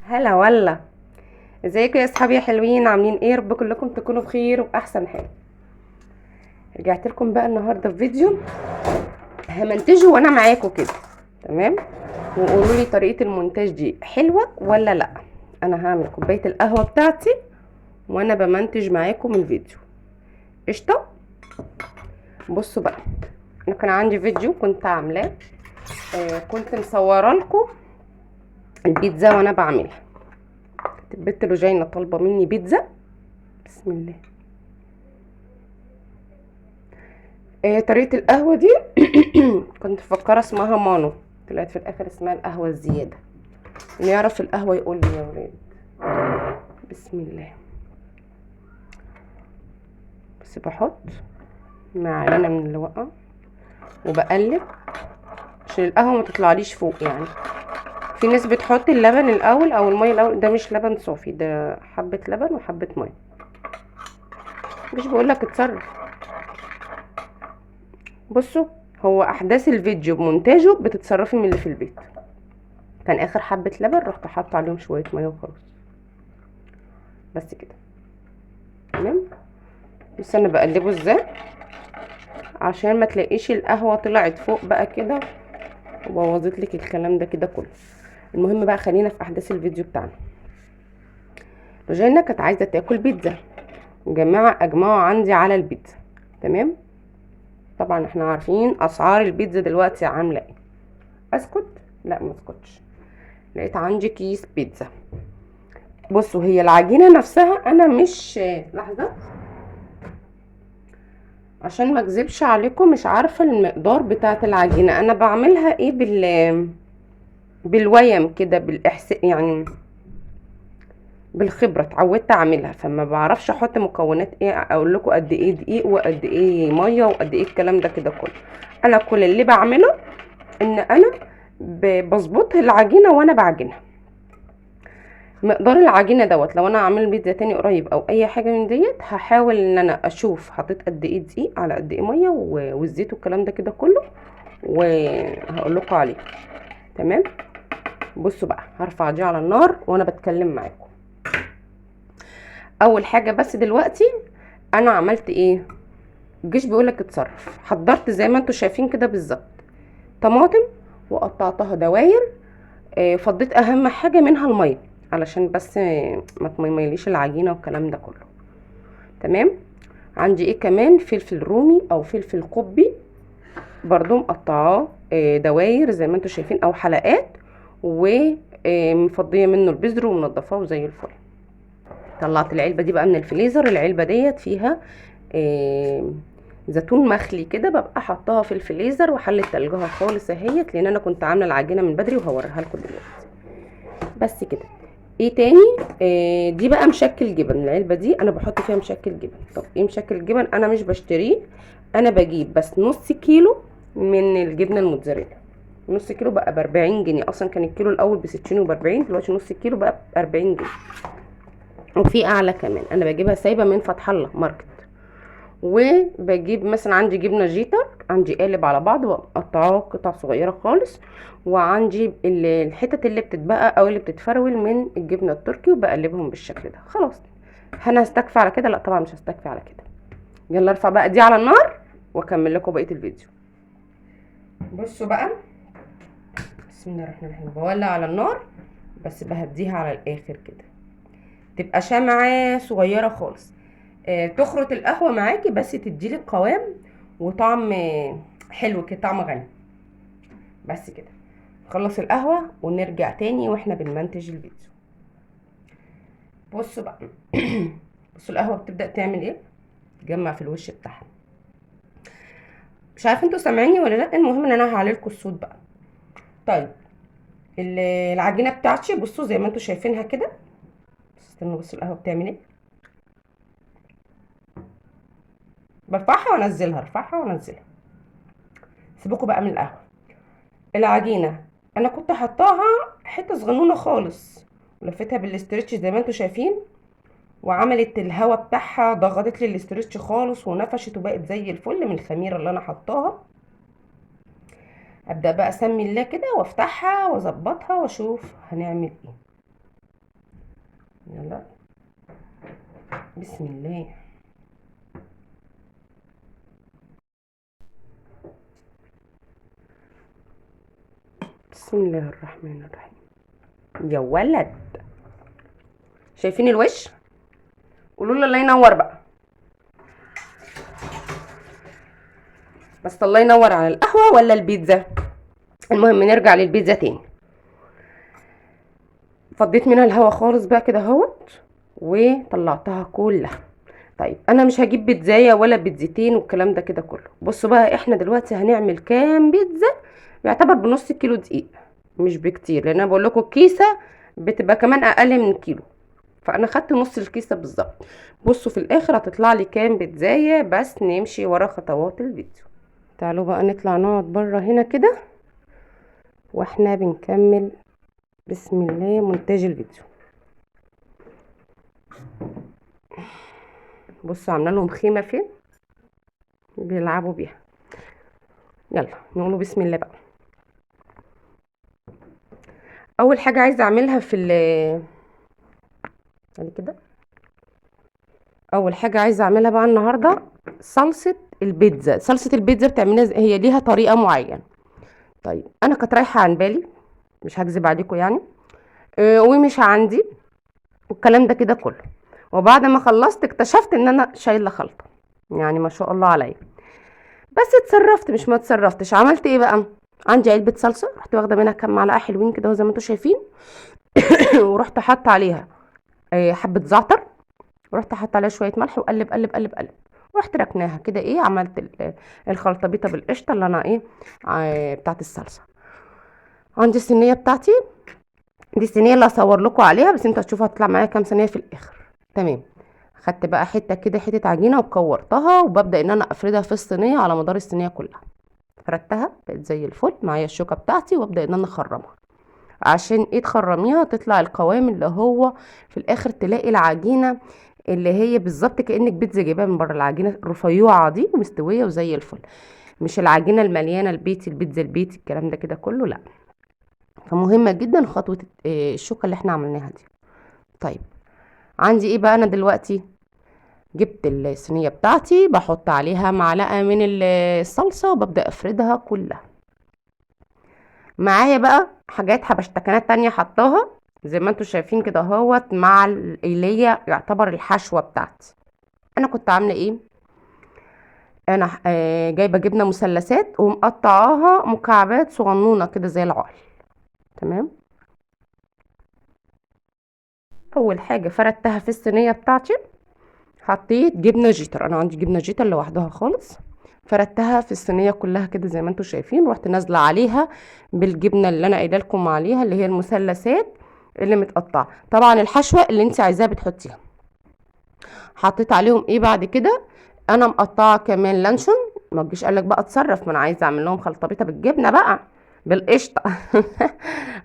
هلا ولا. ازيكم يا اصحابي يا حلوين؟ عاملين ايه؟ رب كلكم تكونوا بخير وباحسن حال. رجعت لكم بقى النهارده في فيديو همنتجه وانا معاكم كده. تمام. وقولوا لي طريقه المونتاج دي حلوه ولا لا. انا هعمل كوبايه القهوه بتاعتي وانا بمنتج معاكم الفيديو. قشطه. بصوا بقى، انا كان عندي فيديو كنت عاملاه. كنت مصوره لكم البيتزا وانا بعملها. البت لوجينا طالبه مني بيتزا. بسم الله. طريقة القهوة دي كنت مفكرة اسمها مانو، طلعت في الآخر اسمها القهوة الزيادة. اللي يعرف القهوة يقول لي يا ولاد. بسم الله. بس بحط معلقة من اللي وقع وبقلب عشان القهوة ما تطلعليش فوق يعني. في ناس بتحط اللبن الأول أو المية الأول، ده مش لبن صافي، ده حبة لبن وحبة مية. مش بقولك اتصرف. بصوا، هو أحداث الفيديو بمونتاجه بتتصرفي من اللي في البيت. كان آخر حبة لبن رحت حاطة عليهم شوية مية وخلاص. بس كده. تمام. بس انا بقلبه ازاي عشان ما تلاقيش القهوه طلعت فوق بقى كده وبوظت لك الكلام ده كده كله. المهم بقى، خلينا في احداث الفيديو بتاعنا. روجينا كانت عايزه تاكل بيتزا، وجماعه اجمعوا عندي على البيتزا. تمام. طبعا احنا عارفين اسعار البيتزا دلوقتي عامله ايه. اسكت؟ لا ما اسكتش. لقيت عندي كيس بيتزا. بصوا، هي العجينه نفسها انا مش لحظه عشان ما اكذبش عليكم، مش عارفه المقدار بتاعه العجينه. انا بعملها ايه بالويم كده، بالاحساس يعني، بالخبره اتعودت اعملها، فما بعرفش احط مكونات ايه، اقول لكم قد ايه دقيق وقد ايه ميه وقد ايه الكلام ده كده كله. انا كل اللي بعمله ان انا بظبط العجينه وانا بعجنها. مقدار العجينه دوت، لو انا عامل بيتزا تاني قريب او اي حاجه من ديت، هحاول ان انا اشوف حطيت قد ايه دقيق على قد ايه ميه والزيت والكلام ده كده كله، وهقول لكم عليه. تمام. بصوا بقى، هرفع دي على النار وانا بتكلم معاكم. اول حاجه بس دلوقتي انا عملت ايه؟ الجيش بيقولك اتصرف. حضرت زي ما انتوا شايفين كده بالظبط طماطم وقطعتها دواير. فضيت اهم حاجه منها الميه علشان بس ما تميليش العجينه والكلام ده كله. تمام. عندي ايه كمان؟ فلفل رومي او فلفل قبي، برضو مقطعاه دواير زي ما انتوا شايفين او حلقات، ومفضيه منه البذر ومنضفاه وزي الفل. طلعت العلبه دي بقى من الفريزر. العلبه ديت فيها آه، زيتون مخلي كده، ببقى حطاها في الفريزر وحلت تلجها خالص اهيت، لان انا كنت عامله العجينه من بدري وهوريها لكم دلوقتي. بس كده. ايه تاني؟ دي بقى مشكل جبن. العلبه دي انا بحط فيها مشكل جبن. طب ايه مشكل جبن؟ انا مش بشتريه، انا بجيب بس نص كيلو من الجبنه الموتزاريلا. نص كيلو بقى ب40 جنيه. اصلا كان الكيلو الاول ب60 وب40، دلوقتي نص كيلو بقى ب40 جنيه. وفي اعلى كمان، انا بجيبها سايبه من فتح الله ماركت. وبجيب مثلا عندي جبنه جيتر، عندي قالب على بعض وبقطعاه قطع صغيره خالص. وعندي الحتت اللي بتتبقى او اللي بتتفرول من الجبنه التركي، وبقلبهم بالشكل ده. خلاص. انا هستكفي على كده؟ لا طبعا مش هستكفي على كده. يلا ارفع بقى دي على النار واكمل لكم بقيه الفيديو. بصوا بقى، بسم الله الرحمن الرحيم. بولع على النار بس بهديها على الاخر كده، تبقى شمعة صغيرة خالص. تخرط القهوة معاكي بس تديلك قوام وطعم حلو كده، طعم غني. بس كده. نخلص القهوة ونرجع تاني واحنا بنمنتج الفيديو. بصوا بقى. بصوا القهوة بتبدأ تعمل ايه، تجمع في الوش بتاعها. مش عارفه انتوا سامعيني ولا لا، المهم ان انا هعلي لكم الصوت بقى. طيب. العجينه بتاعتي بصوا زي ما انتوا شايفينها كده. استنوا، بصوا القهوه بتعمل ايه. برفعها وانزلها، ارفعها وانزلها. سيبكوا بقى من القهوه. العجينه انا كنت حطاها حته صغنونه خالص، ولفتها بالاسترتش زي ما انتوا شايفين، وعملت الهوا بتاعها، ضغطت لي الاسترتش خالص ونفشت وبقت زي الفل من الخميره اللي انا حطاها. ابدا بقى اسمي الله كده وافتحها واظبطها واشوف هنعمل ايه. يلا بسم الله. بسم الله الرحمن الرحيم. يا ولد، شايفين الوش؟ قولوا له الله ينور بقى. بس الله ينور على القهوه ولا البيتزا. المهم نرجع للبيتزا تاني. فضيت منها الهوا خالص بقى كده اهوت وطلعتها كلها. طيب انا مش هجيب بيتزايه ولا بيتزتين والكلام ده كده كله. بصوا بقى احنا دلوقتي هنعمل كام بيتزا. يعتبر بنص كيلو دقيق، مش بكتير، لان انا بقول لكم الكيسه بتبقى كمان اقل من كيلو، فانا خدت نص الكيسه بالظبط. بصوا في الاخر هتطلع لي كام بيتزايه، بس نمشي ورا خطوات الفيديو. تعالوا بقى نطلع نقعد بره هنا كده واحنا بنكمل بسم الله مونتاج الفيديو. بصوا عامله لهم خيمه فين بيلعبوا بيها. يلا نقولوا بسم الله بقى. اول حاجه عايزه اعملها في يعني كده، اول حاجه عايزه اعملها بقى النهارده صلصه البيتزا. صلصه البيتزا بتعملها هي ليها طريقه معينه. طيب انا كنت رايحه عن بالي، مش هكذب عليكم يعني، ومش عندي والكلام ده كده كله. وبعد ما خلصت اكتشفت ان انا شايله خلطه، يعني ما شاء الله عليا. بس اتصرفت، مش ما اتصرفتش. عملت ايه بقى؟ عندي علبه صلصه، رحت واخده منها كام معلقه حلوين كده زي ما انتم شايفين. ورحت حاطه عليها حبه زعتر، ورحت حاطه عليها شويه ملح وقلب قلب قلب قلب. ورحت ركناها كده. ايه عملت الخلطه بيضه بالقشطه اللي انا ايه بتاعت الصلصه. عندي الصينيه بتاعتي، دي الصينيه اللي هصور لكم عليها، بس انتوا هتشوفوا هتطلع معايا كام صينيه في الاخر. تمام. خدت بقى حته كده، حته عجينه وكورتها، وببدا ان انا افردها في الصينيه على مدار الصينيه كلها. فردتها بقت زي الفل. معايا الشوكه بتاعتي وابدا ان انا اخرمها. عشان ايه تخرميها؟ تطلع القوام اللي هو في الاخر تلاقي العجينه اللي هي بالظبط كانك بيتزا جايباها من بره، العجينه الرفيعه دي ومستويه وزي الفل، مش العجينه المليانه البيتي البيتزا البيتي الكلام ده كده كله، لا. فمهمه جدا خطوه الشوكه اللي احنا عملناها دي. طيب عندي ايه بقى انا دلوقتي؟ جبت الصينيه بتاعتي، بحط عليها معلقه من الصلصه وببدا افردها كلها. معايا بقى حاجات حبشتكنات تانية حطاها زي ما انتوا شايفين كده اهوت، مع اللي هي يعتبر الحشوه بتاعتي. انا كنت عامله ايه؟ انا جايبه جبنه مثلثات ومقطعاها مكعبات صغنونه كده زي العقل. تمام. اول حاجه فردتها في الصينيه بتاعتي، حطيت جبنه جيتر. انا عندي جبنه جيتر لوحدها خالص. فردتها في الصينيه كلها كده زي ما انتوا شايفين، ورحت نازله عليها بالجبنه اللي انا قايله لكم عليها، اللي هي المثلثات اللي متقطعه. طبعا الحشوه اللي انت عايزاها بتحطيها. حطيت عليهم ايه بعد كده؟ انا مقطعه كمان لانشون. ما تجيش قالك بقى اتصرف، ما انا عايزه اعمل لهم خلطه بيضه بالجبنه بقى بالقشطه.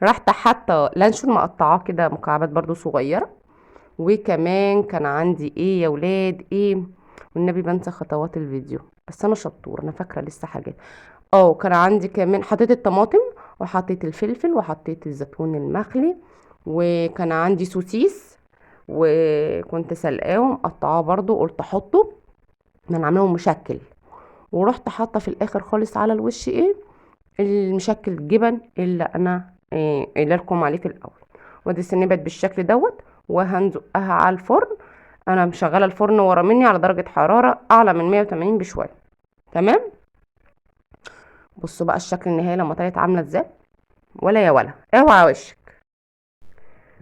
رحت حاطه لانشون مقطعاه كده مكعبات برضو صغيره. وكمان كان عندي ايه يا ولاد ايه، والنبي بنسى خطوات الفيديو، بس انا شطور انا فاكره لسه حاجات. كان عندي كمان حطيت الطماطم، وحطيت الفلفل، وحطيت الزيتون المخلي، وكان عندي سوسيس وكنت سلقاه ومقطعاه برضو، قلت احطه من عاملهم مشكل. ورحت حاطه في الاخر خالص على الوش ايه؟ المشكل الجبن اللي انا قايله لكم عليه في الاول. ودي الصينيه بقت بالشكل دوت، وهنزقها على الفرن. انا مشغله الفرن ورا مني على درجه حراره اعلى من 180 بشويه. تمام. بصوا بقى الشكل النهائي لما طلعت عامله ازاي. ولا يا ولا اوعى وشك.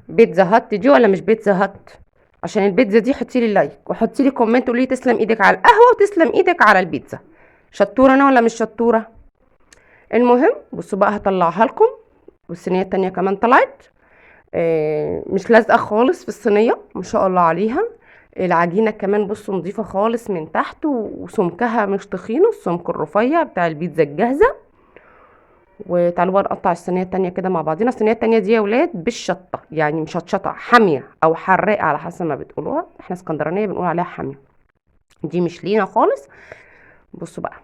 بيتزا هات دي ولا مش بيتزا هات؟ عشان البيتزا دي حطي لي لايك وحطي لي كومنت وقولي لي تسلم ايدك على القهوه وتسلم ايدك على البيتزا. شطوره انا ولا مش شطوره؟ المهم بصوا بقى هطلعها لكم. والصينيه التانية كمان طلعت مش لازقه خالص في الصينيه، ما شاء الله عليها. العجينه كمان بصوا نظيفه خالص من تحت، وسمكها مش تخينه، السمك الرفيع بتاع البيتزا الجاهزه. وتعالوا بقى نقطع الصينيه التانية كده مع بعضينا. الصينيه التانية دي يا ولاد بالشطه، يعني مشطشطه حاميه او حراقه على حسب ما بتقولوها، احنا اسكندرانيه بنقول عليها حاميه. دي مش لينا خالص. بصوا بقى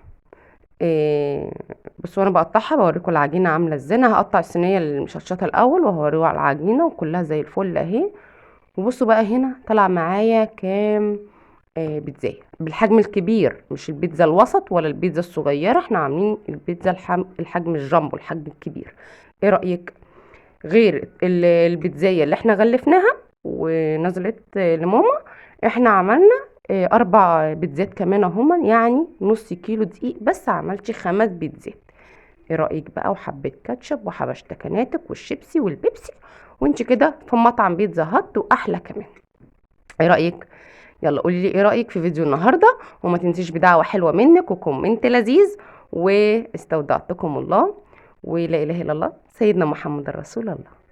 إيه، بصوا انا بقطعها بوريكم العجينه عامله ازاي. انا هقطع الصينيه المشطشطه الاول وهوريكم على العجينه وكلها زي الفل اهي. وبصوا بقى هنا طلع معايا كام بيتزاية بالحجم الكبير، مش البيتزا الوسط ولا البيتزا الصغيرة، احنا عاملين البيتزا الحجم الجامبو، الحجم الكبير. ايه رأيك؟ غير البيتزاية اللي احنا غلفناها ونزلت لماما، احنا عملنا 4 بيتزات كمان اهما، يعني نص كيلو دقيق بس عملتش 5 بيتزات. ايه رأيك بقى؟ وحبيت كاتشب وحبشتكناتك والشيبسي والبيبسي، وانت كده في مطعم بيتزا هات واحلى كمان. ايه رأيك؟ يلا قولي لي ايه رأيك في فيديو النهاردة، وما تنسيش بدعوة حلوة منك وكومنت لذيذ، واستودعتكم الله ولا اله الا الله، سيدنا محمد رسول الله.